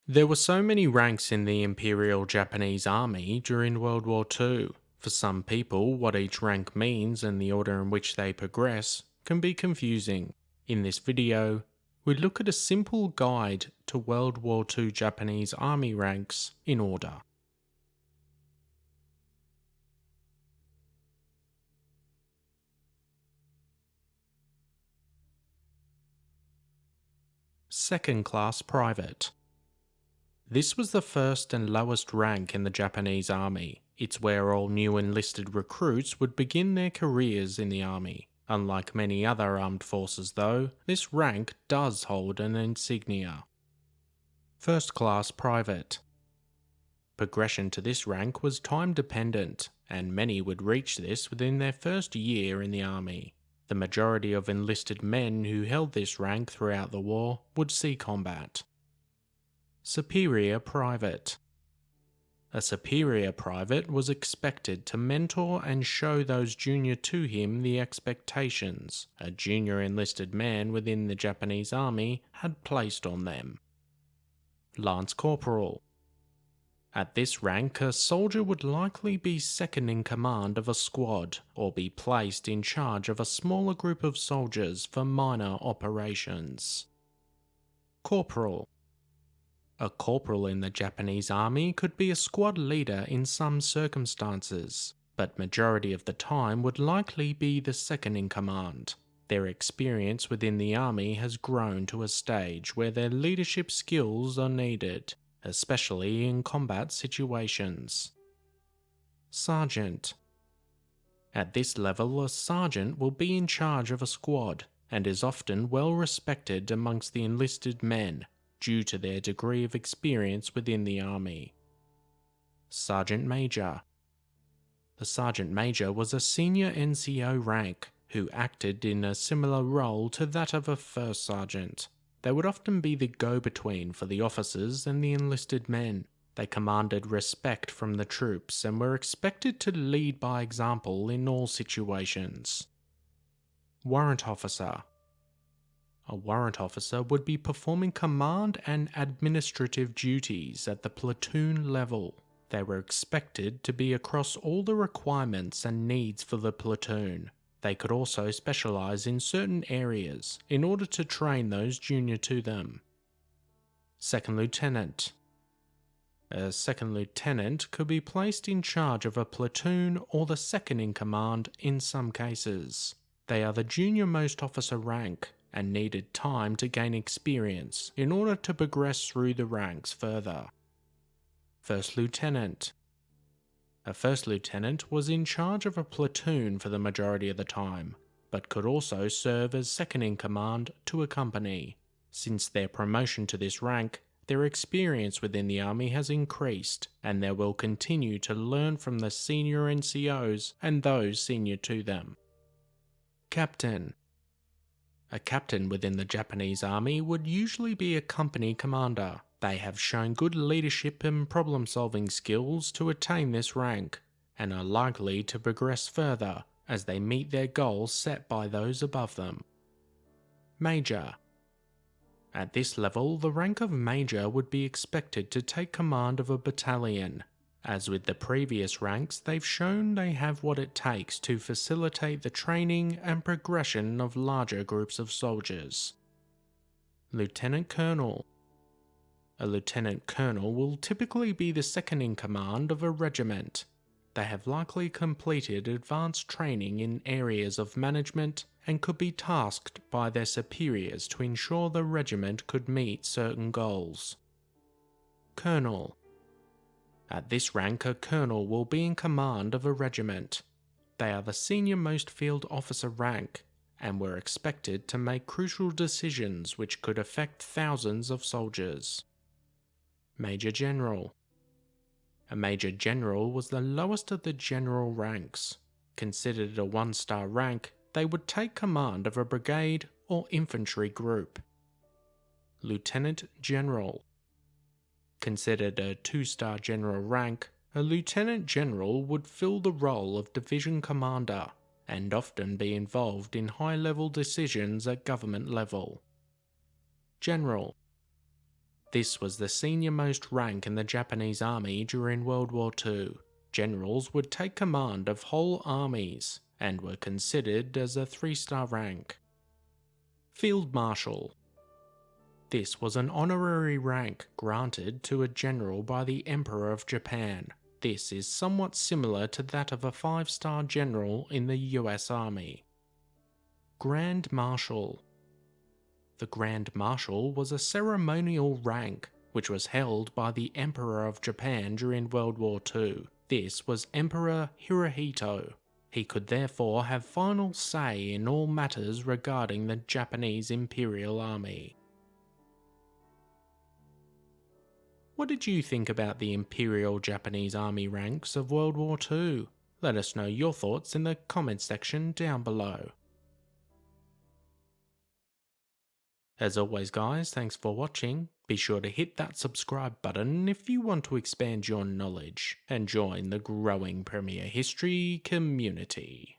There were so many ranks in the Imperial Japanese Army during World War II. For some people, what each rank means and the order in which they progress can be confusing. In this video, we look at a simple guide to World War II Japanese Army ranks in order. Second Class Private. This was the first and lowest rank in the Japanese Army. It's where all new enlisted recruits would begin their careers in the Army. Unlike many other armed forces though, this rank does hold an insignia. First Class Private. Progression to this rank was time dependent, and many would reach this within their first year in the Army. The majority of enlisted men who held this rank throughout the war would see combat. Superior Private. A superior private was expected to mentor and show those junior to him the expectations a junior enlisted man within the Japanese Army had placed on them. Lance Corporal. At this rank, a soldier would likely be second in command of a squad or be placed in charge of a smaller group of soldiers for minor operations. Corporal. A corporal in the Japanese Army could be a squad leader in some circumstances, but majority of the time would likely be the second in command. Their experience within the Army has grown to a stage where their leadership skills are needed, especially in combat situations. Sergeant. At this level, a sergeant will be in charge of a squad and is often well respected amongst the enlisted men due to their degree of experience within the Army. Sergeant Major. The Sergeant Major was a senior NCO rank who acted in a similar role to that of a first sergeant. They would often be the go-between for the officers and the enlisted men. They commanded respect from the troops and were expected to lead by example in all situations. Warrant Officer. A warrant officer would be performing command and administrative duties at the platoon level. They were expected to be across all the requirements and needs for the platoon. They could also specialise in certain areas in order to train those junior to them. Second Lieutenant. A second lieutenant could be placed in charge of a platoon or the second in command in some cases. They are the junior-most officer rank and needed time to gain experience in order to progress through the ranks further. First Lieutenant. A first lieutenant was in charge of a platoon for the majority of the time, but could also serve as second in command to a company. Since their promotion to this rank, their experience within the Army has increased, and they will continue to learn from the senior NCOs and those senior to them. Captain. A captain within the Japanese Army would usually be a company commander. They have shown good leadership and problem-solving skills to attain this rank, and are likely to progress further as they meet their goals set by those above them. Major. At this level, the rank of Major would be expected to take command of a battalion. As with the previous ranks, they've shown they have what it takes to facilitate the training and progression of larger groups of soldiers. Lieutenant Colonel. A lieutenant colonel will typically be the second in command of a regiment. They have likely completed advanced training in areas of management and could be tasked by their superiors to ensure the regiment could meet certain goals. Colonel. At this rank, a colonel will be in command of a regiment. They are the senior-most field officer rank and were expected to make crucial decisions which could affect thousands of soldiers. Major General. A Major General was the lowest of the general ranks. Considered a one-star rank, they would take command of a brigade or infantry group. Lieutenant General. Considered a two-star general rank, a lieutenant general would fill the role of division commander and often be involved in high-level decisions at government level. General. This was the senior-most rank in the Japanese army during World War II. Generals would take command of whole armies and were considered as a 3-star rank. Field Marshal. This was an honorary rank granted to a general by the Emperor of Japan. This is somewhat similar to that of a 5-star general in the US Army. Grand Marshal. The Grand Marshal was a ceremonial rank which was held by the Emperor of Japan during World War II. This was Emperor Hirohito. He could therefore have final say in all matters regarding the Japanese Imperial Army. What did you think about the Imperial Japanese Army ranks of World War II? Let us know your thoughts in the comments section down below. As always guys, thanks for watching. Be sure to hit that subscribe button if you want to expand your knowledge and join the growing Premier History community.